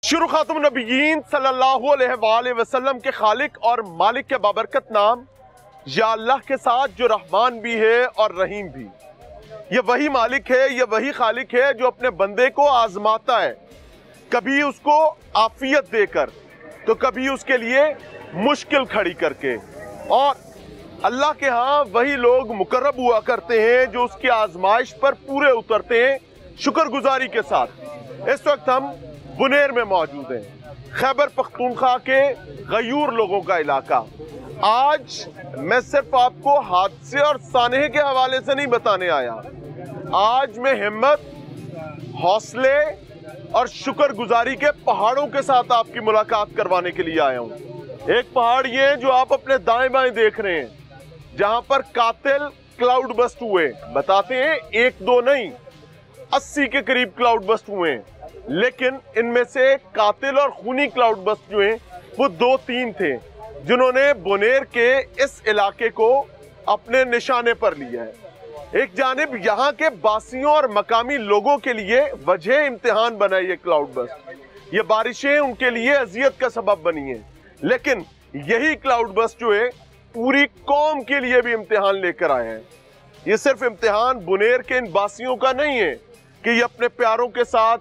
शुरू खातुम नबीयीन सल्लल्लाहु अलैहि वसल्लम के खालिक और मालिक के बाबरकत नाम या अल्लाह के साथ जो रहमान भी है और रहीम भी। ये वही मालिक है, ये वही खालिक है जो अपने बंदे को आजमाता है, कभी उसको आफियत देकर तो कभी उसके लिए मुश्किल खड़ी करके। और अल्लाह के यहाँ वही लोग मुकर्रब हुआ करते हैं जो उसकी आजमाइश पर पूरे उतरते हैं शुक्रगुजारी के साथ। इस वक्त हम बुनेर में मौजूद हैं, खैबर पख्तूनख्वा के गयूर लोगों का इलाका। आज मैं सिर्फ आपको हादसे और सानहे के हवाले से नहीं बताने आया, आज मैं हिम्मत, हौसले और शुक्रगुजारी के पहाड़ों के साथ आपकी मुलाकात करवाने के लिए आया हूँ। एक पहाड़ ये जो आप अपने दाएं बाएं देख रहे हैं, जहां पर कातिल क्लाउड बस्ट हुए। बताते हैं एक दो नहीं, 80 के करीब क्लाउड बस्ट हुए हैं, लेकिन इनमें से कातिल और खूनी क्लाउड बस्ट जो हैं वो 2-3 थे जिन्होंने बुनेर के इस इलाके को अपने निशाने पर लिया है। एक जानिब यहाँ के बासियों और मकामी लोगों के लिए वजह इम्तिहान बना ये क्लाउड बस्ट, ये बारिशें उनके लिए अजियत का सबब बनी है, लेकिन यही क्लाउड बस्ट जो है पूरी कौम के लिए भी इम्तिहान लेकर आए हैं। ये सिर्फ इम्तिहान बुनेर के इन बासियों का नहीं है कि ये अपने प्यारों के साथ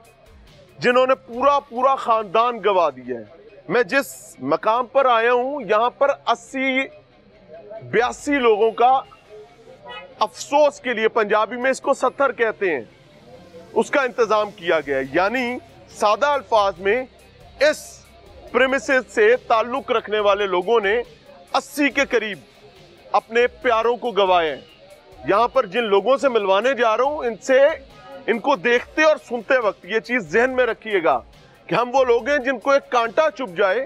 जिन्होंने पूरा खानदान गवा दिया है। मैं जिस मकाम पर आया हूं यहां पर 80-82 लोगों का अफसोस के लिए, पंजाबी में इसको 70 कहते हैं, उसका इंतजाम किया गया है। यानी सादा अल्फाज में इस प्रेमिसेस से ताल्लुक रखने वाले लोगों ने 80 के करीब अपने प्यारों को गवाए हैं। यहां पर जिन लोगों से मिलवाने जा रहा हूं, इनको देखते और सुनते वक्त ये चीज जहन में रखिएगा कि हम वो लोग हैं जिनको एक कांटा चुभ जाए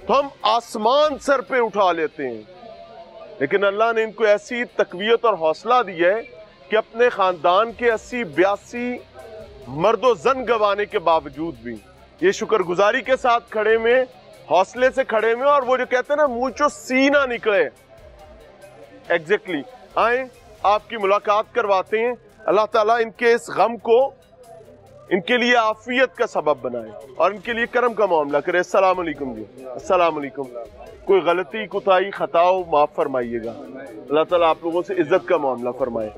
तो हम आसमान सर पे उठा लेते हैं, लेकिन अल्लाह ने इनको ऐसी तकवीयत और हौसला दिया है कि अपने खानदान के 80-82 मर्दो जन गवाने के बावजूद भी ये शुक्रगुजारी के साथ खड़े में, हौसले से खड़े में, और वो जो कहते हैं ना मुंह चो सी ना निकले, एग्जैक्टली। आए आपकी मुलाकात करवाते हैं, अल्लाह ताला इनके इस गम को इनके लिए आफियत का सबब बनाए और इनके लिए करम का मामला करे। अस्सलाम वालेकुम जी। अस्सलाम वालेकुम। कोई गलती, कुताही, खताओ माफ फरमाइएगा। अल्लाह ताला आप लोगों से इज्जत का मामला फरमाए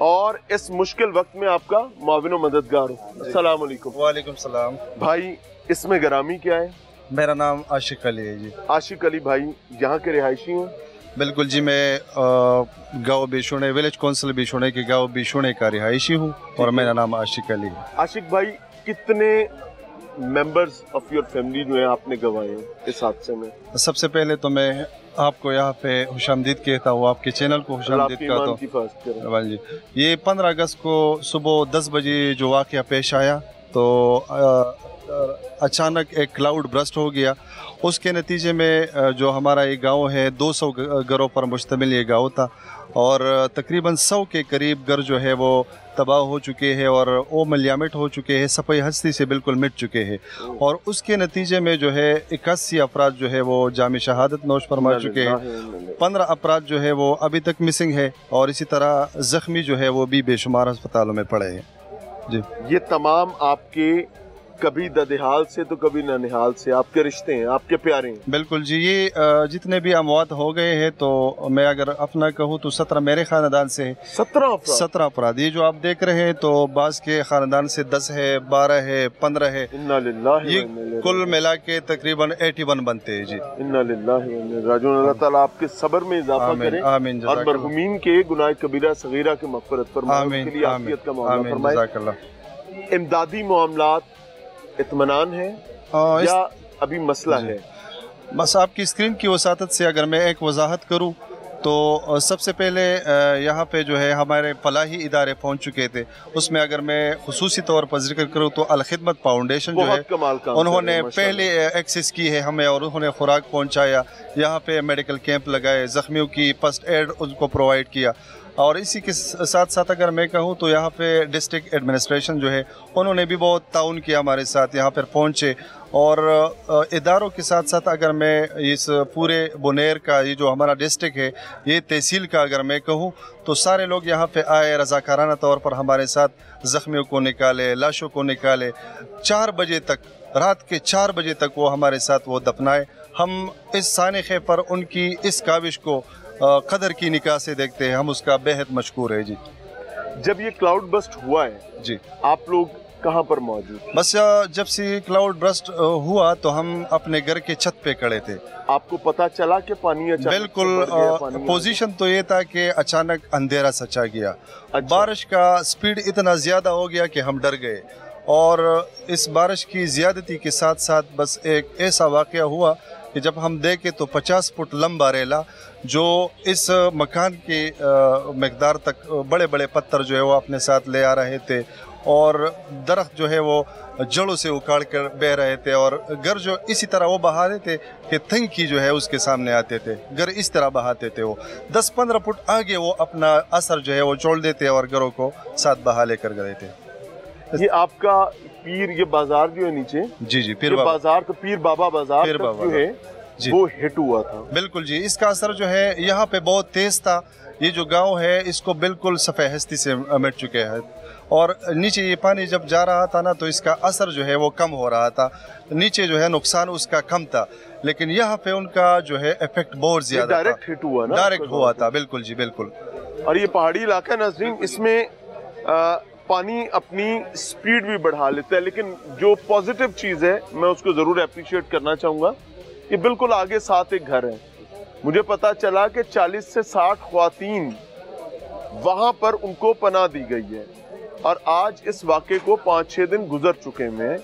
और इस मुश्किल वक्त में आपका मुआविन व मददगार हो। अस्सलाम वालेकुम। वालेकुम सलाम। भाई इसमें गरामी क्या है? मेरा नाम आशिक अली है जी। आशिक अली भाई यहाँ के रिहायशी हैं? बिल्कुल जी, मैं गाँव बिशुणे, विलेज काउंसिल बिशुणे के गाँव बिशुणे का रिहायशी हूँ और मेरा नाम आशिक अली है। आशिक भाई, कितने मेंबर्स ऑफ योर फैमिली जो है आपने गंवाए हैं इस हादसे में? सबसे पहले तो मैं आपको यहाँ पे खुशामदीद कहता हूँ, आपके चैनल को खुशामदीद कहता हूँ जी। ये 15 अगस्त को सुबह 10 बजे जो वाक़या पेश आया तो अचानक एक क्लाउड ब्रस्ट हो गया। उसके नतीजे में जो हमारा ये गांव है 200 घरों पर मुश्तमिल ये गांव था और तकरीबन 100 के करीब घर जो है वो तबाह हो चुके हैं और वो मलियामिट हो चुके हैं, सफ़ाई हस्ती से बिल्कुल मिट चुके हैं। और उसके नतीजे में जो है 81 अफराद जो है वो जामी शहादत नोश फरमा चुके हैं। 15 अफराद जो है वो अभी तक मिसिंग है और इसी तरह ज़ख्मी जो है वो भी बेशुमार अस्पतालों में पड़े हैं जी। ये तमाम आपके कभी ददेहाल से तो कभी ननिहाल से आपके रिश्ते हैं, आपके प्यारे हैं? बिल्कुल जी। ये जितने भी अमवात हो गए हैं तो मैं अगर अपना कहूँ तो 17 मेरे खानदान से 17 अपराध। ये जो आप देख रहे हैं तो बास के खानदान से 10 है, 12 है, 15 है, ये कुल मिला के तकरीबन 81 बनते हैं जी। इन्ना लिल्लाहि व इन्ना इलैहि राजिऊन। अल्लाह ताला आपके सब्र में इजाफा करे और मरहुमीन के गुनाह कबीरा सगीरा की मग़फ़िरत फरमाए, उनके लिए आफियत का मामला फरमाए। इमदादी मामलात इत्मीनान है या अभी मसला है? बस आपकी स्क्रीन की वसातत से अगर मैं एक वजाहत करूं तो सबसे पहले यहाँ पे जो है हमारे फलाही इदारे पहुँच चुके थे। उसमें अगर मैं खुसूसी तौर पर जिक्र करूँ तो अल खिदमत फाउंडेशन जो है उन्होंने पहले एक्सेस की है हमें और उन्होंने खुराक पहुँचाया, यहाँ पे मेडिकल कैंप लगाए, ज़ख्मियों की फर्स्ट एड उनको प्रोवाइड किया। और इसी के साथ साथ अगर मैं कहूँ तो यहाँ पे डिस्ट्रिक्ट एडमिनिस्ट्रेशन जो है उन्होंने भी बहुत ताउन किया हमारे साथ, यहाँ पर पहुँचे। और इदारों के साथ साथ अगर मैं इस पूरे बुनेर का ये जो हमारा डिस्ट्रिक्ट है, ये तहसील का अगर मैं कहूँ तो सारे लोग यहाँ पे आए, रज़ाकाराना तौर पर हमारे साथ ज़ख्मियों को निकाले, लाशों को निकाले। 4 बजे तक रात के 4 बजे तक वो हमारे साथ वो दफनाए। हम इस सानिखे पर उनकी इस काविश को कदर की निगाह से देखते हैं, हम उसका बेहद मशकूर है जी। जब ये क्लाउड बस्ट हुआ है जी, आप लोग कहाँ पर मौजूद? बस जब से क्लाउड बस्ट हुआ तो हम अपने घर के छत पे खड़े थे। आपको पता चला कि पानी अचानक बिल्कुल पोजीशन तो ये था कि अचानक अंधेरा सचा गया। अच्छा। बारिश का स्पीड इतना ज़्यादा हो गया कि हम डर गए, और इस बारिश की ज़्यादती के साथ साथ बस एक ऐसा वाक़या हुआ कि जब हम देखें तो 50 फुट लंबा रेला जो इस मकान के मकदार तक बड़े बड़े पत्थर जो है वो अपने साथ ले आ रहे थे, और दरख्त जो है वो जड़ों से उखाड़ कर बह रहे थे, और घर जो इसी तरह वो बहा रहे थे कि थंकी जो है उसके सामने आते थे, घर इस तरह बहाते थे। वो 10-15 फुट आगे वो अपना असर जो है वो छोड़ देते और घरों को साथ बहा लेकर गए थे। ये आपका पीर, ये बाजार जो है नीचे, जी पीर बाजार तो पीर बाबा बाजार पीर बाबा जो है जी, वो हिट हुआ था। बिल्कुल जी, इसका असर जो है यहाँ पे बहुत तेज था। ये जो गांव है इसको बिल्कुल सफ़ेद हस्ती से मिट चुके हैं, और नीचे ये पानी जब जा रहा था ना तो इसका असर जो है वो कम हो रहा था। नीचे जो है नुकसान उसका कम था, लेकिन यहाँ पे उनका जो है इफेक्ट बहुत ज्यादा डायरेक्ट हिट हुआ ना, डायरेक्ट हुआ था। बिल्कुल जी बिल्कुल। और ये पहाड़ी इलाका नाज़रीन, इसमें पानी अपनी स्पीड भी बढ़ा लेता है, लेकिन जो पॉजिटिव चीज़ है मैं उसको ज़रूर अप्रिशिएट करना चाहूँगा। ये बिल्कुल आगे साथ एक घर है, मुझे पता चला कि 40 से 60 ख्वातीन वहाँ पर उनको पनाह दी गई है, और आज इस वाक़े को 5-6 दिन गुजर चुके हैं।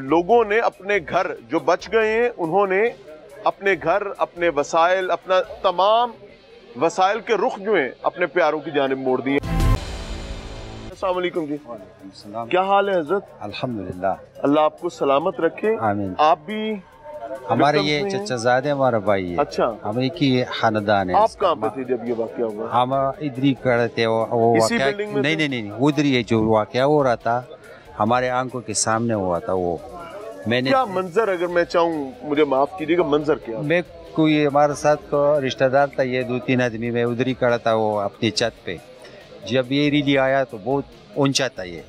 लोगों ने अपने घर जो बच गए हैं, उन्होंने अपने घर, अपने वसाइल, अपना तमाम वसाइल के रुख जो हैं अपने प्यारों की जानिब मोड़ दिए। अस्सलाम वालेकुम जी। क्या हाल है हजरत? अल्हम्दुलिल्लाह, अल्लाह आपको सलामत रखे। आमीन। आप भी हमारे ये चचाजादे हमारा भाई है। अच्छा, हम एक ही खानदान है। आप कहाँ पे थे जब ये वाक़या हुआ? हम इधर ही खड़े थे। वो इसी वाक़या बिल्डिंग में? नहीं, उधर ही जो वाक़या हो रहा था हमारे आंखों के सामने हुआ था। वो मैंने क्या मंजर, अगर मैं चाहूँ मुझे माफ कीजिएगा, मंजर क्या? मैं कोई हमारे साथ को रिश्तेदार था, ये 2-3 आदमी, मैं उधर ही खड़ा था वो अपनी छत पे। जब ये रिली आया तो बहुत ऊंचा था ये,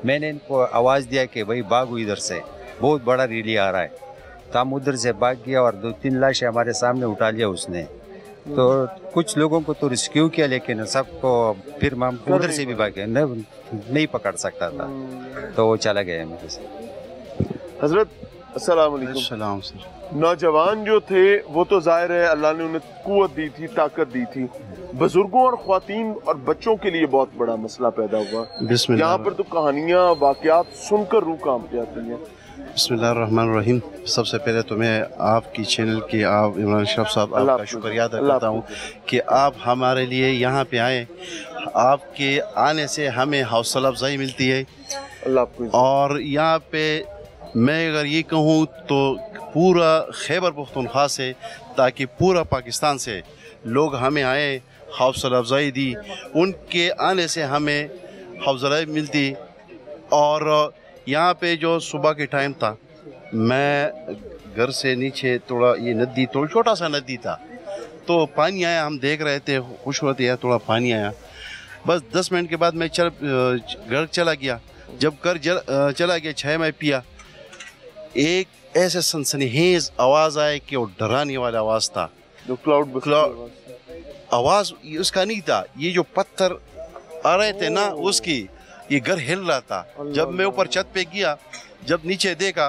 मैंने इनको आवाज़ दिया कि भाई भागो इधर से, बहुत बड़ा रिली आ रहा है। तो हम उधर से भाग गया और 2-3 लाशें हमारे सामने उठा लिया उसने। तो कुछ लोगों को तो रेस्क्यू किया, लेकिन सबको फिर हम उधर से भी भागे, नहीं पकड़ सकता था, तो वो चला गया मेरे से। हजरत अस्सलाम वालेकुम। सलाम सर। नौजवान जो थे वो तो जाहिर है अल्लाह ने उन्हें कुव्वत दी थी, ताकत दी थी। बुजुर्गों और ख्वातीन और बच्चों के लिए बहुत बड़ा मसला पैदा हुआ। यहाँ पर तो कहानियाँ, वाक़यात सुनकर रूह कांप जाती है। बिस्मिल्लाहिर्रहमानिर्रहीम। सबसे पहले तो मैं आपकी चैनल के, आप इमरान अशरफ साहब, आपका शुक्रिया अदा करता हूँ कि आप हमारे लिए यहाँ पे आए। आपके आने से हमें हौसला अफजाई मिलती है। और यहाँ पे मैं अगर ये कहूँ तो पूरा खैबर पख्तूनख्वा से, ताकि पूरा पाकिस्तान से लोग हमें आए, हौसला अफजाई दी, उनके आने से हमें हौसला मिलती। और यहाँ पे जो सुबह के टाइम था, मैं घर से नीचे थोड़ा, ये नदी तो छोटा सा नदी था, तो पानी आया, हम देख रहे थे, खुश होते हैं, थोड़ा पानी आया। बस 10 मिनट के बाद मैं घर चला गया। जब घर चला गया, चाय मैं पिया, एक ऐसे सनसनीखेज आवाज़ आए कि वो डराने वाला आवाज़ था। जो क्लाउड आवाज़ उसका नहीं था, ये जो पत्थर आ रहे थे ना उसकी, ये घर हिल रहा था। जब मैं ऊपर छत पे गया, जब नीचे देखा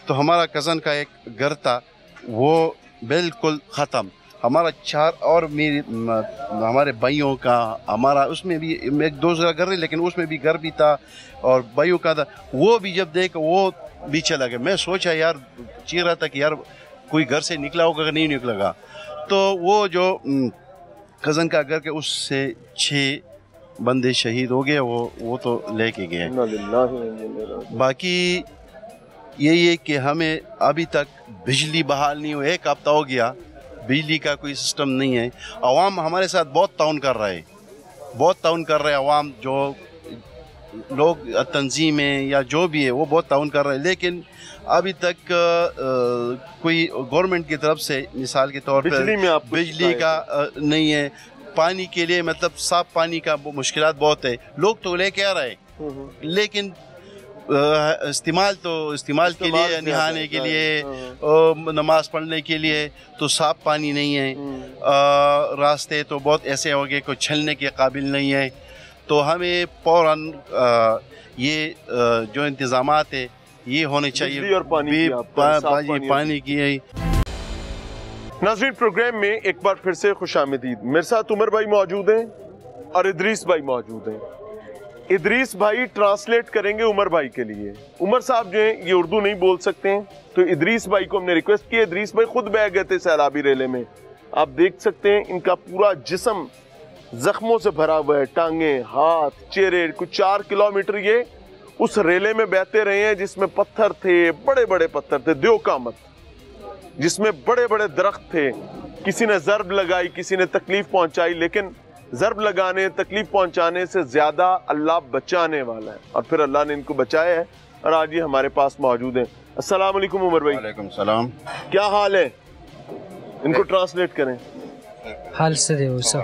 तो हमारा कज़न का एक घर था, वो बिल्कुल ख़त्म। हमारा 4 और हमारे भाइयों का, हमारा उसमें भी एक दूसरा घर है, लेकिन उसमें भी घर भी था और भाइयों का था, वो भी जब देखा वो भी चला गया। मैं सोचा यार, चीर रहा था कि यार कोई घर से निकला होगा कि नहीं निकलेगा। तो वो जो कज़न का घर के, उससे 6 बंदे शहीद हो गए, वो तो लेके गए। बाकी यही है कि हमें अभी तक बिजली बहाल नहीं हुई, 1 हफ्ता हो गया, बिजली का कोई सिस्टम नहीं है। अवाम हमारे साथ बहुत ताउन कर रहा है, बहुत ताउन कर रहे हैं अवाम, जो लोग तंजीमें या जो भी है वो बहुत ताउन कर रहे हैं, लेकिन अभी तक कोई गवर्नमेंट की तरफ से, मिसाल के तौर पर बिजली का नहीं है। पानी के लिए, मतलब साफ पानी का मुश्किलात बहुत है। लोग तो लेके आ रहे हैं, लेकिन استعمال کے لیے، نہانے کے لیے، نماز پڑھنے کے لیے تو صاف پانی نہیں ہے. راستے تو بہت ایسے ہو گئے کہ چھلنے کے قابل نہیں ہے. تو ہمیں فوراً یہ جو انتظامات ہے یہ ہونے چاہیے. پانی کی ہے. ناظرین، پروگرام میں ایک بار پھر سے خوش آمدید. میرے ساتھ عمر بھائی موجود ہیں اور ادریس بھائی موجود ہیں. ادریس بھائی ٹرانسلیٹ کریں گے عمر بھائی کے لیے. عمر صاحب جو ہیں یہ اردو نہیں بول سکتے ہیں، تو ادریس بھائی کو ہم نے ریکویسٹ کی. ادریس بھائی خود بہ گئے تھے سیلابی ریلے میں. آپ دیکھ سکتے ہیں ان کا پورا جسم زخموں سے بھرا ہوا ہے، ٹانگیں، ہاتھ، چہرے. کچھ 4 کلومیٹر یہ اس ریلے میں بہتے رہے ہیں جس میں پتھر تھے، بڑے بڑے پتھر تھے، دیو کامت، جس میں بڑے بڑے درخت تھے. کسی نے ضرب لگائی، کسی نے تکلیف پہنچائی، لیکن ضرب لگانے، تکلیف پہنچانے سے زیادہ اللہ بچانے والا ہے، اور پھر اللہ نے ان کو بچایا ہے اور آج یہ ہمارے پاس موجود ہیں. السلام علیکم عمر بھائی. وعلیکم السلام. کیا حال ہے؟ ان کو ٹرانسلیٹ کریں. حال سے دے وہ سب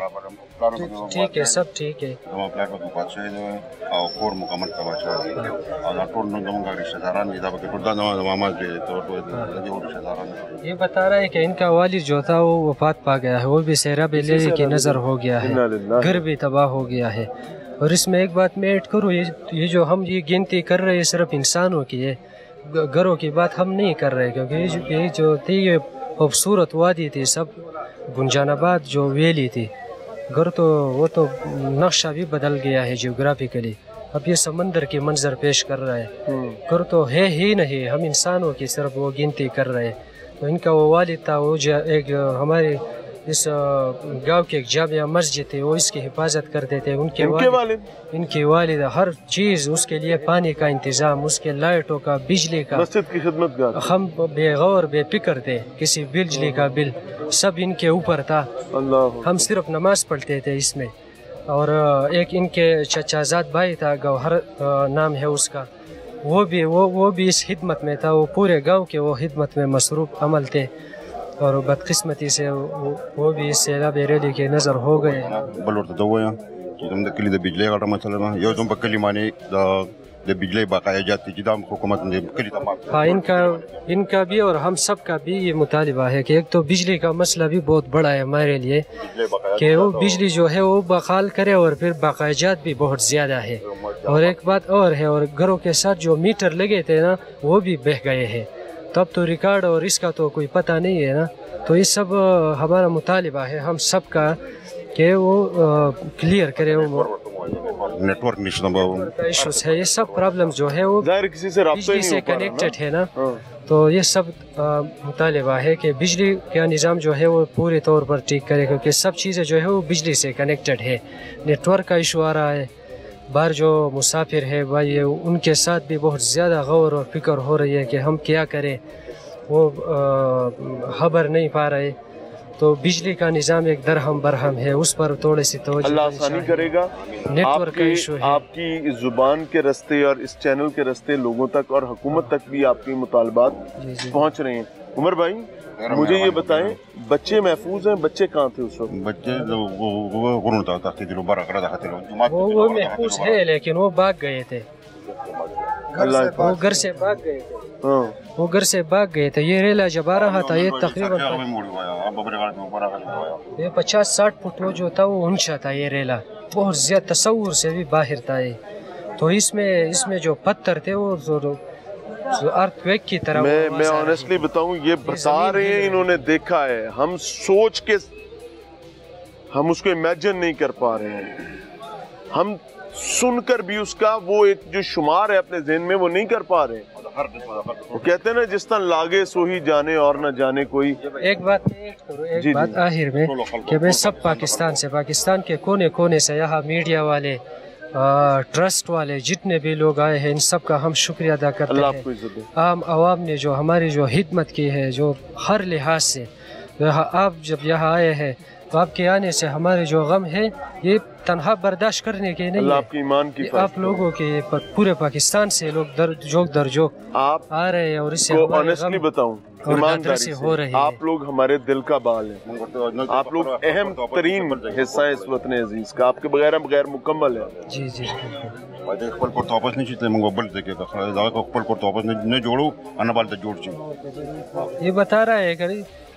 ٹھیک ہے، سب ٹھیک ہے. یہ بتا رہا ہے کہ ان کا والد جو تھا وہ وفات پا گیا ہے، وہ بھی سیراب لیلے کی نظر ہو گیا ہے، گھر بھی تباہ ہو گیا ہے. اور اس میں ایک بات میں ایڈ کروں، یہ جو ہم یہ گنتی کر رہے ہیں صرف انسانوں کی ہے، گھروں کی بات ہم نہیں کر رہے، کیونکہ یہ جو تھی یہ خوبصورت وادی تھی، سب گنجان آباد جو ویلی تھی، گھر تو وہ تو نقشہ بھی بدل گیا ہے جیوگرافیکلی. اب یہ سمندر کی منظر پیش کر رہا ہے، گھر تو ہے ہی نہیں، ہم انسانوں کی صرف وہ گنتی کر رہے ہیں. تو ان کا وہ والد تھا، وہ ایک ہمارے اس گاؤں کی ایک جامع مسجد تھی، وہ اس کی حفاظت کرتے تھے. ان کے والد ہر چیز، اس کے لیے پانی کا انتظام، اس کے لائٹوں کا، بجلی کا، مسجد کی خدمت گار. ہم بے غور بے فکر تھے، کسی بجلی کا بل سب ان کے اوپر تھا. ہم صرف نماز پڑھتے تھے اس میں. اور ایک ان کے چچا زاد بھائی تھا، گوہر نام ہے اس کا، وہ بھی اس خدمت میں تھا. وہ پورے گاؤں کے وہ خدمت میں مصروف عمل تھے، اور بدقسمتی سے وہ بھی اس سیلاب ریلی کے نظر ہو گئے. ہاں، ان کا بھی اور ہم سب کا بھی یہ مطالبہ ہے کہ ایک تو بجلی کا مسئلہ بھی بہت بڑا ہے ہمارے لیے، کہ وہ بجلی جو ہے وہ بحال کرے، اور پھر باقاعدات بھی بہت زیادہ ہے. اور ایک بات اور ہے، اور گھروں کے ساتھ جو میٹر لگے تھے نا وہ بھی بہہ گئے ہیں. تب تو ریکارڈ اور اس کا تو کوئی پتہ نہیں ہے نا. تو یہ سب ہمارا مطالبہ ہے ہم سب کا کہ وہ کلیئر کرے. نیٹ ورک ایشوز ہے، یہ سب پرابلم جو ہے وہ بجلی سے کنیکٹڈ ہے نا. تو یہ سب مطالبہ ہے کہ بجلی کا نظام جو ہے وہ پورے طور پر ٹھیک کرے، کیونکہ سب چیزیں جو ہے وہ بجلی سے کنیکٹڈ ہے. نیٹ ورک کا ایشو آ رہا ہے، باہر جو مسافر ہے بھائی ان کے ساتھ بھی بہت زیادہ غور اور فکر ہو رہی ہے کہ ہم کیا کریں، وہ خبر نہیں پا رہے. تو بجلی کا نظام ایک درہم برہم ہے، اس پر تھوڑی سی توجہ. اللہ آسانی کرے گا. نیٹ ورک کا ایشو ہے. آپ کی زبان کے رستے اور اس چینل کے رستے لوگوں تک اور حکومت تک بھی آپ کے مطالبات پہنچ رہے ہیں. عمر بھائی مجھے یہ بتائیں، بچے محفوظ ہیں؟ بچے کہاں تھے اس وقت؟ وہ محفوظ ہے، لیکن وہ بھاگ گئے تھے، وہ گھر سے بھاگ گئے تھے. وہ گھر سے بھاگ گئے تھے. یہ ریلا جب آ رہا تھا یہ تقریباً 50-60 فٹ وہ جو تھا وہ اونچا تھا. یہ ریلا بہت زیادہ تصور سے بھی باہر تھا یہ. تو اس میں جو پتھر تھے وہ ارتھ کویک کی طرح. میں آنیسٹلی بتاؤں، یہ بتا رہے ہیں انہوں نے دیکھا ہے، ہم سوچ کے ہم اس کو امیجن نہیں کر پا رہے ہیں. ہم سن کر بھی اس کا وہ ایک جو شمار ہے اپنے ذہن میں وہ نہیں کر پا رہے. وہ کہتے ہیں نا جس طرح لاگے سو ہی جانے اور نہ جانے کوئی. ایک بات آخر میں کہ میں سب پاکستان کے کونے کونے سے یہاں میڈیا والے، ٹرسٹ والے، جتنے بھی لوگ آئے ہیں ان سب کا ہم شکریہ ادا کرتے ہیں. عام عوام نے جو ہماری جو خدمت کی ہے، جو ہر لحاظ سے آپ جب یہاں آئے ہیں تو آپ کے آنے سے ہمارے جو غم ہے یہ तनहा बर्दाश्त करने के नहीं अल्लाह है। आपकी ईमान की आप लोगों के पूरे पाकिस्तान से लोग जोक दर जोक आप आ रहे हैं और इससे को हमारे ऑनेस्टली गम बताऊं, और ईमानदारी से हो रहे हैं। आप लोग हमारे दिल का बाल हैं, आप लोग अहम तरीन हिस्सा है इस वतन अजीज का, आपके बगैर हम गैर मुकम्मल है। जी जी बिल्कुल। خپل پورت واپس نشي ته موږ بل ځای کې دا خپل پورت واپس نه جوړو ان بل ته جوړ شي. یہ بتا رہا ہے کہ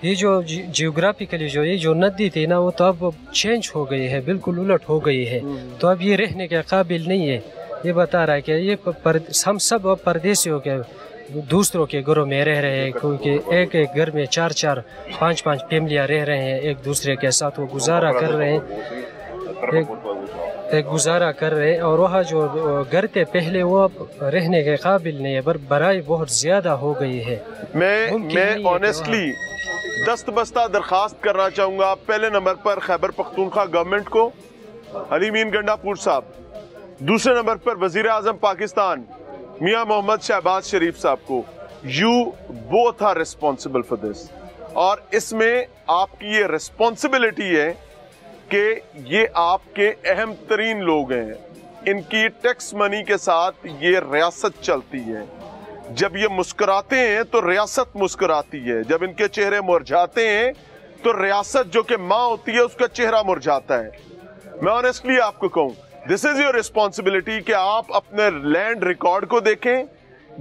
یہ جو جیوگرافیکلی جو یہ جو ندی تھی نا وہ تو اب چینج ہو گئی ہے، بالکل الٹ ہو گئی ہے، تو اب یہ رہنے کے قابل نہیں ہے. یہ بتا رہا ہے کہ یہ ہم سب اب پردیسیوں کے دوسروں کے گھروں میں رہ رہے ہیں، کیونکہ ایک ایک گھر میں 4-4 5-5 فیملیاں رہ رہے ہیں ایک دوسرے کے ساتھ، وہ گزارا کر رہے ہیں، ایک گزارا کر رہے ہیں. اور وہاں جو گھر تھے پہلے وہ اب رہنے کے قابل نہیں ہے، برائی بہت زیادہ ہو گئی ہے. میں آنیسٹلی دست بستہ درخواست کرنا چاہوں گا پہلے نمبر پر خیبر پختونخوا گورنمنٹ کو، علی مین گنڈا پور صاحب، دوسرے نمبر پر وزیر اعظم پاکستان میاں محمد شہباز شریف صاحب کو. You both are responsible for this, اور اس میں آپ کی یہ ریسپانسبلٹی ہے کہ یہ آپ کے اہم ترین لوگ ہیں، ان کی ٹیکس منی کے ساتھ یہ ریاست چلتی ہے. جب یہ مسکراتے ہیں تو ریاست مسکراتی ہے، جب ان کے چہرے مرجھاتے ہیں تو ریاست جو کہ ماں ہوتی ہے اس کا چہرہ مرجھاتا ہے. میں آنیسٹلی آپ کو کہوں دس از یور ریسپانسبلٹی کہ آپ اپنے لینڈ ریکارڈ کو دیکھیں.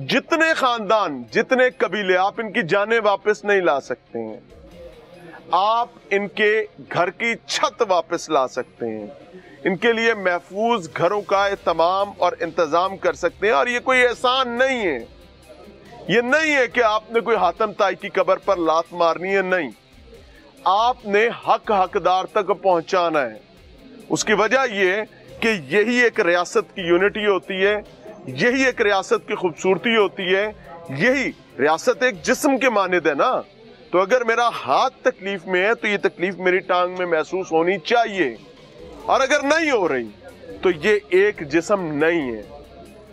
جتنے خاندان، جتنے قبیلے، آپ ان کی جانیں واپس نہیں لا سکتے ہیں، آپ ان کے گھر کی چھت واپس لا سکتے ہیں، ان کے لیے محفوظ گھروں کا اہتمام اور انتظام کر سکتے ہیں. اور یہ کوئی احسان نہیں ہے، یہ نہیں ہے کہ آپ نے کوئی حاتم طائی کی قبر پر لات مارنی ہے، نہیں، آپ نے حق حقدار تک پہنچانا ہے. اس کی وجہ یہ کہ یہی ایک ریاست کی یونٹی ہوتی ہے، یہی ایک ریاست کی خوبصورتی ہوتی ہے. یہی ریاست ایک جسم کے مانند ہے نا، تو اگر میرا ہاتھ تکلیف میں ہے تو یہ تکلیف میری ٹانگ میں محسوس ہونی چاہیے، اور اگر نہیں ہو رہی تو یہ ایک جسم نہیں ہے.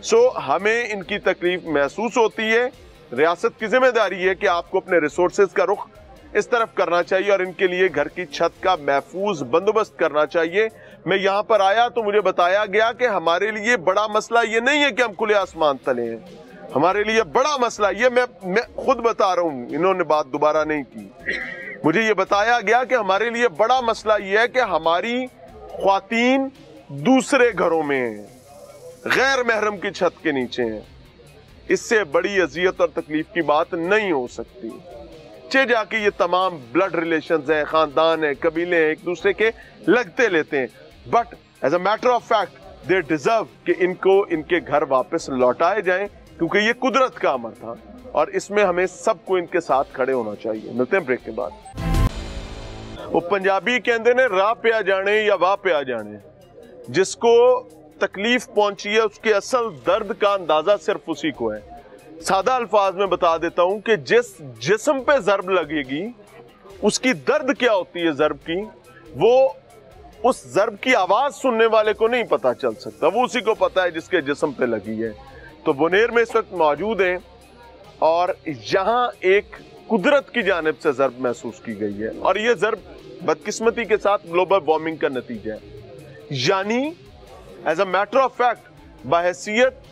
سو ہمیں ان کی تکلیف محسوس ہوتی ہے. ریاست کی ذمہ داری ہے کہ آپ کو اپنے ریسورسز کا رخ اس طرف کرنا چاہیے اور ان کے لیے گھر کی چھت کا محفوظ بندوبست کرنا چاہیے. میں یہاں پر آیا تو مجھے بتایا گیا کہ ہمارے لیے بڑا مسئلہ یہ نہیں ہے کہ ہم کھلے آسمان تلے ہیں، ہمارے لیے بڑا مسئلہ یہ، میں خود بتا رہا ہوں، انہوں نے بات دوبارہ نہیں کی. مجھے یہ بتایا گیا کہ ہمارے لیے بڑا مسئلہ یہ ہے کہ ہماری خواتین دوسرے گھروں میں ہیں، غیر محرم کی چھت کے نیچے ہیں. اس سے بڑی اذیت اور تکلیف کی بات نہیں ہو سکتی. جا کے یہ تمام بلڈ ریلیشنز ہیں، خاندان ہیں، قبیلے ہیں، ایک دوسرے کے لگتے لیتے ہیں، but as a matter of fact they deserve کہ ان کو ان کے گھر واپس لوٹائے جائیں، کیونکہ یہ قدرت کا امر تھا اور اس میں ہمیں سب کو ان کے ساتھ کھڑے ہونا چاہیے. ملتے ہیں بریک کے بعد. وہ پنجابی کہندے نے راہ پہ آ جانے یا واہ پہ آ جانے، جس کو تکلیف پہنچی ہے اس کے اصل درد کا اندازہ صرف اسی کو ہے. سادہ الفاظ میں بتا دیتا ہوں کہ جس جسم پہ ضرب لگے گی اس کی درد کیا ہوتی ہے ضرب کی، وہ اس ضرب کی آواز سننے والے کو نہیں پتا چل سکتا، وہ اسی کو پتا ہے جس کے جسم پہ لگی ہے. تو بنیر میں اس وقت موجود ہیں اور یہاں ایک قدرت کی جانب سے ضرب محسوس کی گئی ہے، اور یہ ضرب بدقسمتی کے ساتھ گلوبل وارمنگ کا نتیجہ ہے. یعنی as a matter of fact بحیثیت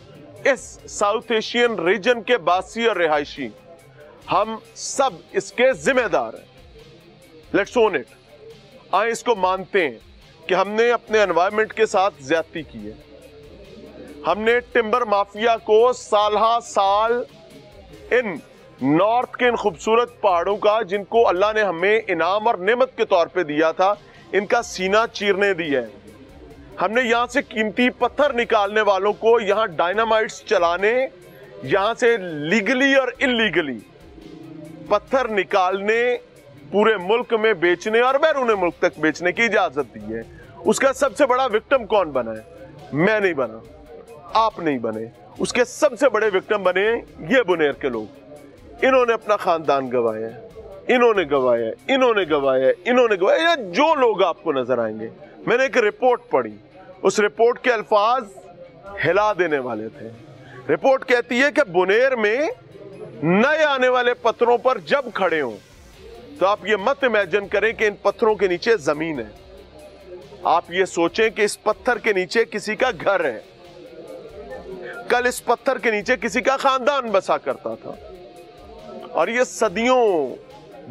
اس ساؤتھ ایشین ریجن کے باسی اور رہائشی ہم سب اس کے ذمہ دار ہیں. Let's own it. آئیں اس کو مانتے ہیں کہ ہم نے اپنے انوائرمنٹ کے ساتھ زیادتی کی ہے. ہم نے ٹمبر مافیا کو سالہ سال ان نارتھ کے ان خوبصورت پہاڑوں کا، جن کو اللہ نے ہمیں انعام اور نعمت کے طور پہ دیا تھا، ان کا سینہ چیرنے دیا ہے. ہم نے یہاں سے قیمتی پتھر نکالنے والوں کو یہاں ڈائنامائٹس چلانے، یہاں سے لیگلی اور انلیگلی پتھر نکالنے، پورے ملک میں بیچنے اور بیرون ملک تک بیچنے کی اجازت دی ہے. اس کا سب سے بڑا وکٹم کون بنا ہے؟ میں نہیں بنا، آپ نہیں بنے. اس کے سب سے بڑے وکٹم بنے یہ بنیر کے لوگ. انہوں نے اپنا خاندان گوایا، انہوں نے گوایا، انہوں نے گوایا، انہوں نے گوایا، جو لوگ آپ کو نظر آئیں گے. میں نے ایک رپورٹ پڑھی، اس رپورٹ کے الفاظ ہلا دینے والے تھے. رپورٹ کہتی ہے کہ بنیر میں نئے آنے والے پتھروں پر جب کھڑے ہوں تو آپ یہ مت امیجن کریں کہ ان پتھروں کے نیچے زمین ہے. آپ یہ سوچیں کہ اس پتھر کے نیچے کسی کا گھر ہے، کل اس پتھر کے نیچے کسی کا خاندان بسا کرتا تھا، اور یہ صدیوں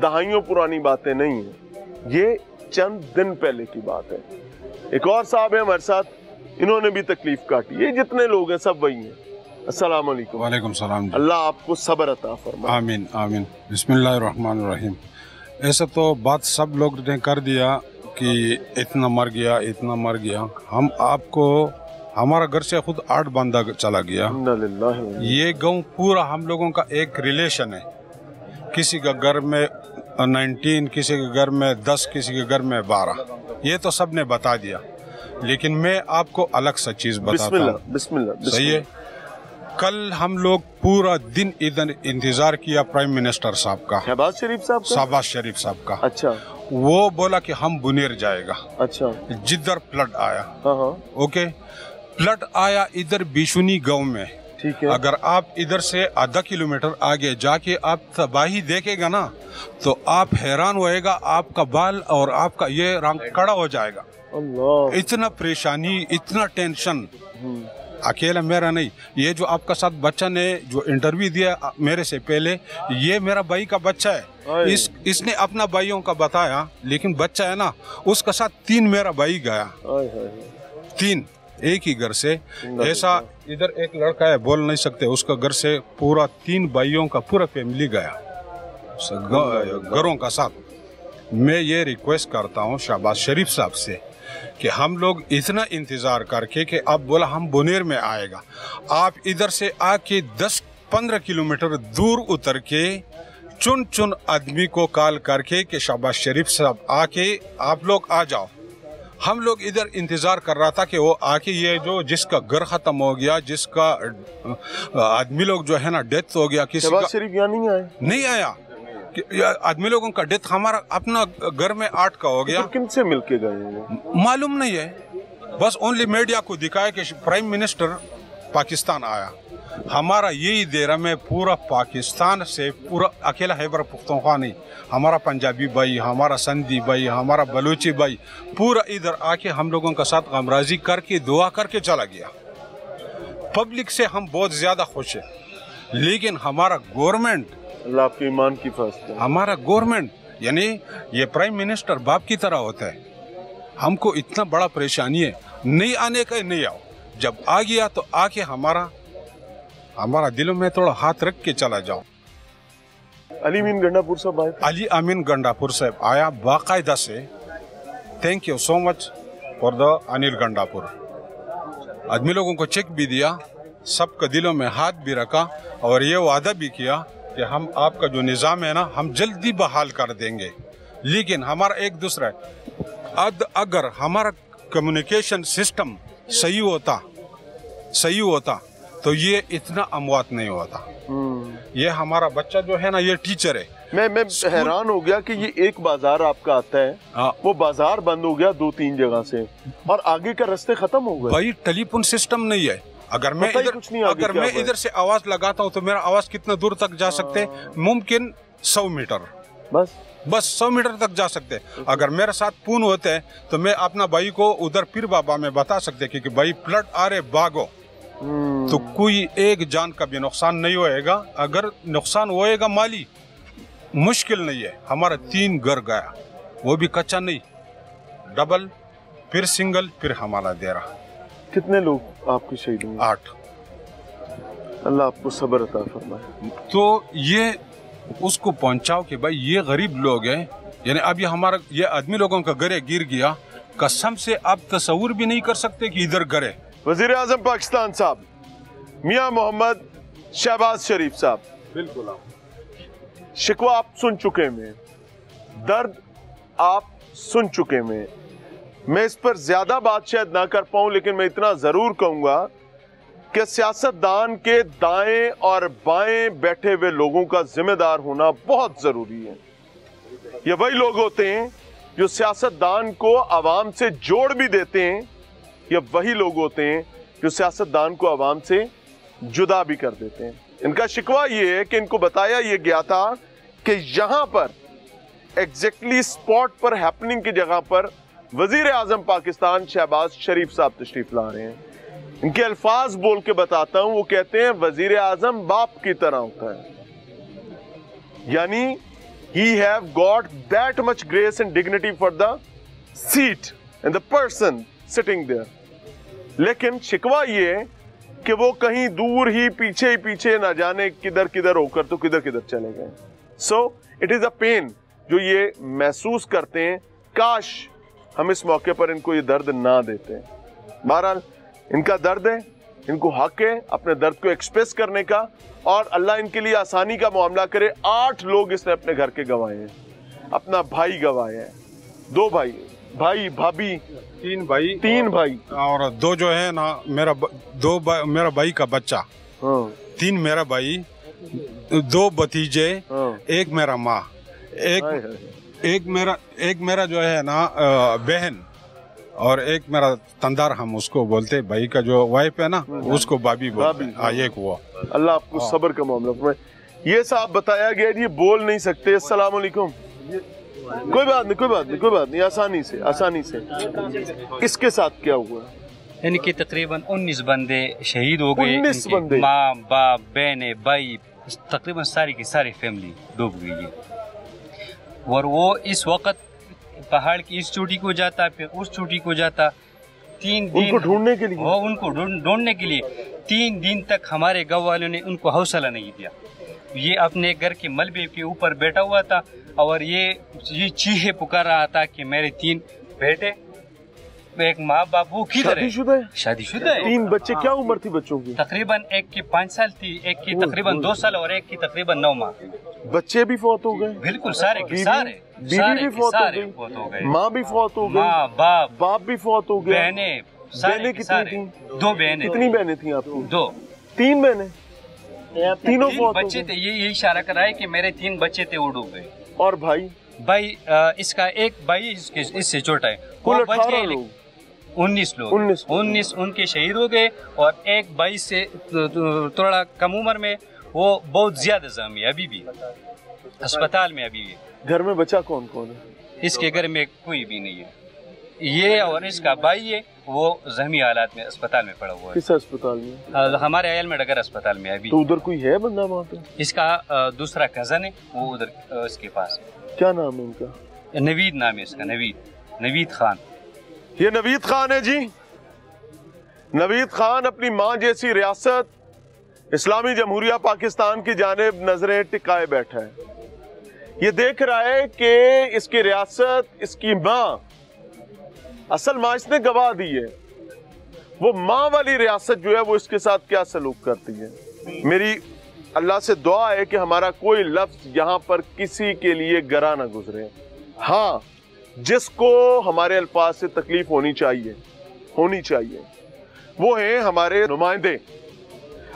دہائیوں پرانی باتیں نہیں ہیں، یہ چند دن پہلے کی بات ہے۔ ایک اور صاحب ہیں ہمارے ساتھ، انہوں نے بھی تکلیف کاٹی، یہ جتنے لوگ ہیں سب وہی ہیں۔ السلام علیکم۔ وعلیکم السلام۔ اللہ آپ کو صبر عطا فرمائے۔ آمین آمین۔ بسم اللہ الرحمن الرحیم۔ ایسا تو بات سب لوگ نے کر دیا کہ اتنا مر گیا اتنا مر گیا، ہم آپ کو ہمارا گھر سے خود 8 بندہ چلا گیا۔ یہ گاؤں پورا ہم لوگوں کا ایک ریلیشن ہے، کسی کا گھر میں 19، کسی کے گھر میں 10، کسی کے گھر میں 12، یہ تو سب نے بتا دیا، لیکن میں آپ کو الگ سا چیز بتاتا ہوں۔ بسم اللہ۔ صحیح ہے۔ کل ہم لوگ پورا دن ادھر انتظار کیا پرائم منسٹر صاحب کا، شہباز شریف صاحب کا۔ شہباز شریف صاحب کا۔ اچھا۔ وہ بولا کہ ہم بنیر جائے گا۔ اچھا۔ جدھر فلڈ آیا، ہاں، اوکے، فلڈ آیا ادھر بیشونی گاؤں میں، ٹھیک ہے۔ اگر آپ ادھر سے آدھا کلومیٹر آگے جا کے آپ تباہی دیکھے گا نا تو آپ حیران ہوئے گا، آپ کا بال اور آپ کا یہ رنگ کڑا ہو جائے گا۔ اللہ، اتنا پریشانی، اتنا ٹینشن، اکیلا میرا نہیں، یہ جو آپ کا ساتھ بچہ نے جو انٹرویو دیا میرے سے پہلے، یہ میرا بھائی کا بچہ ہے، اس نے اپنا بھائیوں کا بتایا، لیکن بچہ ہے نا اس کا ساتھ 3 میرا بھائی گیا، 3 ایک ہی گھر سے۔ ایسا ادھر ایک لڑکا ہے بول نہیں سکتے، اس کا گھر سے پورا 3 بھائیوں کا پورا فیملی گیا گھروں کا ساتھ۔ میں یہ ریکویسٹ کرتا ہوں شہباز شریف صاحب سے کہ ہم لوگ اتنا انتظار کر کے کہ آپ بولا ہم بنیر میں آئے گا، آپ ادھر سے آ کے 10-15 کلومیٹر دور اتر کے چن آدمی کو کال کر کے کہ شہباز شریف صاحب آ کے آپ لوگ آ جاؤ۔ ہم لوگ ادھر انتظار کر رہا تھا کہ وہ آ کے یہ جو جس کا گھر ختم ہو گیا، جس کا آدمی لوگ جو ہے نا ڈیتھ ہو گیا، کسی کا شریف یہاں نہیں آیا، آدمی لوگوں کا ڈیتھ ہمارا اپنا گھر میں 8 کا ہو گیا۔ کن سے مل کے گئے معلوم نہیں ہے، بس اونلی میڈیا کو دکھایا کہ پرائم منسٹر پاکستان آیا۔ ہمارا یہی دیرہ میں پورا پاکستان سے، پورا اکیلا خیبر پختونخوا نہیں، ہمارا پنجابی بھائی، ہمارا سندھی بھائی، ہمارا بلوچی بھائی، پورا ادھر آ کے ہم لوگوں کا ساتھ غمرازی کر کے دعا کر کے چلا گیا۔ پبلک سے ہم بہت زیادہ خوش ہیں، لیکن ہمارا گورنمنٹ، اللہ آپ کے ایمان کی حفاظت کرے، ہمارا گورنمنٹ یعنی یہ پرائم منسٹر باپ کی طرح ہوتا ہے، ہم کو اتنا بڑا پریشانی ہے، نہیں آنے کا نہیں آؤ، جب آ گیا تو آ کے ہمارا دلوں میں تھوڑا ہاتھ رکھ کے چلا جاؤ۔ علی امین گنڈا پور صاحب آئے، علی امین گنڈا پور صاحب آیا باقاعدہ سے، thank you so much for the Anil Gandapur. آدمی لوگوں کو چیک بھی دیا، سب کا دلوں میں ہاتھ بھی رکھا، اور یہ وعدہ بھی کیا کہ ہم آپ کا جو نظام ہے نا ہم جلدی بحال کر دیں گے، لیکن ہمارا ایک دوسرا ہے، اگر ہمارا کمیونیکیشن سسٹم صحیح ہوتا تو یہ اتنا اموات نہیں ہوتا۔ یہ ہمارا بچہ جو ہے نا یہ ٹیچر ہے۔ میں حیران ہو گیا کہ یہ ایک بازار آپ کا آتا ہے، وہ بازار بند ہو گیا 2-3 جگہ سے، اور آگے کا رستے ختم ہو گئے۔ بھائی ٹیلی فون سسٹم نہیں ہے، اگر میں ادھر سے آواز لگاتا ہوں تو میرا آواز کتنا دور تک جا سکتے، ممکن 100 میٹر، بس 100 میٹر تک جا سکتے۔ اگر میرے ساتھ فون ہوتے ہیں تو میں اپنا بھائی کو ادھر پیر بابا میں بتا سکتے کہ بھائی فلڈ آ رہے بھاگو، تو کوئی ایک جان کا بھی نقصان نہیں ہوئے گا۔ اگر نقصان ہوئے گا مالی مشکل نہیں ہے، ہمارا 3 گھر گیا، وہ بھی کچا نہیں، ڈبل، پھر سنگل، پھر ہمارا دیرا۔ کتنے لوگ آپ کی شہید ہوئے؟ 8۔ اللہ آپ کو صبر عطا فرمائے۔ تو یہ اس کو پہنچاؤ کہ بھائی یہ غریب لوگ ہیں، یعنی اب یہ ہمارا یہ آدمی لوگوں کا گھر گر گیا، قسم سے آپ تصور بھی نہیں کر سکتے کہ ادھر گھر ہے۔ وزیر اعظم پاکستان صاحب میاں محمد شہباز شریف صاحب، بالکل شکوہ آپ سن چکے میں، درد آپ سن چکے میں اس پر زیادہ بات شاید نہ کر پاؤں، لیکن میں اتنا ضرور کہوں گا کہ سیاستدان کے دائیں اور بائیں بیٹھے ہوئے لوگوں کا ذمہ دار ہونا بہت ضروری ہے۔ یہ وہی لوگ ہوتے ہیں جو سیاستدان کو عوام سے جوڑ بھی دیتے ہیں، یہ وہی لوگ ہوتے ہیں جو سیاستدان کو عوام سے جدا بھی کر دیتے ہیں۔ ان کا شکوہ یہ ہے کہ ان کو بتایا یہ گیا تھا کہ یہاں پر ایگزیکٹلی سپاٹ پر ہیپننگ کی جگہ پر वजीर आजम पाकिस्तान शहबाज शरीफ साहब तशरीफ ला रहे हैं। इनके अल्फाज बोल के बताता हूं। वो कहते हैं वजीर आजम बाप की तरह होता है, यानी he have got that much grace and dignity for the seat and the person sitting there। लेकिन शिकवा ये कि वो कहीं दूर ही पीछे ना जाने किधर किधर होकर तो किधर किधर चले गए। So it is a pain जो ये महसूस करते हैं। काश हम इस मौके पर इनको ये दर्द ना देते। बहरहाल इनका दर्द है, इनको हक है अपने दर्द को एक्सप्रेस करने का, और अल्लाह इनके लिए आसानी का मामला करे। 8 लोग इसने अपने घर के गंवाए हैं, अपना भाई गंवाया है, 2 भाई, भाभी 3 भाई, 3 भाई और 2 जो है ना मेरा भाई का बच्चा, 3 मेरा भाई, 2 भतीजे, 1 मेरा माँ, एक मेरा जो है ना बहन, और एक मेरा तंदार हम उसको बोलते, भाई का जो वाइफ है ना उसको भाभी बोलते हैं। एक वो। अल्लाह आपको सब्र का मामला फरमाए। ये साहब बताया गया ये बोल नहीं सकते। अस्सलाम वालेकुम। कोई बात नहीं, आसानी से। इसके साथ क्या हुआ? इनके तकरीबन 19 बंदे शहीद हो गए। 19 बंदे, माँ बाप बहने भाई तकरीबन सारी की सारी फैमिली डूब गई है। और वो इस वक्त पहाड़ की इस चोटी को जाता, फिर उस चोटी को जाता। 3 दिन उनको ढूंढने के लिए, उनको ढूंढने के लिए 3 दिन तक हमारे गाँव वालों ने उनको हौसला नहीं दिया। ये अपने घर के मलबे के ऊपर बैठा हुआ था और ये चीखे पुकार रहा था कि मेरे 3 बेटे, एक माँ बाप, वो किधर है? शादीशुदा है। 3 बच्चे। क्या उम्र थी बच्चों की? तकरीबन एक की 5 साल थी, एक की तकरीबन 2 साल और एक की तकरीबन 9 माह। बच्चे भी फौत हो गए? बिल्कुल सारे के सारे। बीवी भी फौत हो गई, माँ भी फौत हो गई, माँ बाप भी फौत हो गए, बहनें कितनी थी? 2 बहनें। कितनी बहनें थी आपकी? 2। 3 बहनें, तीनों फौत बच्चे थे। ये इशारा कर रहा है कि मेरे 3 बच्चे थे, वो डूब गए। और भाई इसका एक भाई इससे छोटा है, कुल 18 लोग, 19 लोग, 19 उनके शहीद हो गए। और एक भाई से थोड़ा कम उम्र में, वो बहुत ज्यादा जख्मी है, अभी भी अस्पताल में अभी भी। घर में बचा कौन कौन है? इसके घर में कोई भी नहीं है। ये और इसका भाई है, वो जख्मी हालात में अस्पताल में पड़ा हुआ है। किस अस्पताल में? हमारे आयल में डगर अस्पताल में अभी। तो उधर कोई है बंदा वहाँ पे? इसका दूसरा कजन है, वो उधर इसके पास है। क्या नाम है उनका? नवीद नाम है इसका, नवीद खान। ये नवीद खान है जी। नवीद खान अपनी माँ जैसी रियासत इस्लामी जमहूरिया पाकिस्तान की जानिब नजरें टिकाए बैठा है। ये देख रहा है कि इसकी रियासत, इसकी माँ, असल माँ इसने गवा दी है, वो माँ वाली रियासत जो है वो इसके साथ क्या सलूक करती है। मेरी अल्लाह से दुआ है कि हमारा कोई लफ्ज यहाँ पर किसी के लिए गरा ना गुजरे। हाँ, जिसको हमारे अल्फाज से तकलीफ होनी चाहिए वो है हमारे नुमाइंदे।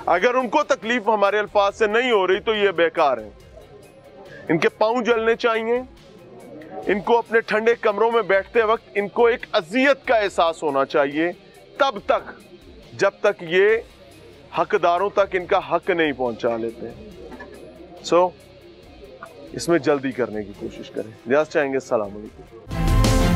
अगर उनको तकलीफ हमारे अल्फाज से नहीं हो रही तो ये बेकार है। इनके पांव जलने चाहिए। इनको अपने ठंडे कमरों में बैठते वक्त इनको एक अजियत का एहसास होना चाहिए, तब तक जब तक ये हकदारों तक इनका हक नहीं पहुंचा लेते। सो इसमें जल्दी करने की कोशिश करें। लिहाज चाहेंगे। अस्सलाम वालेकुम।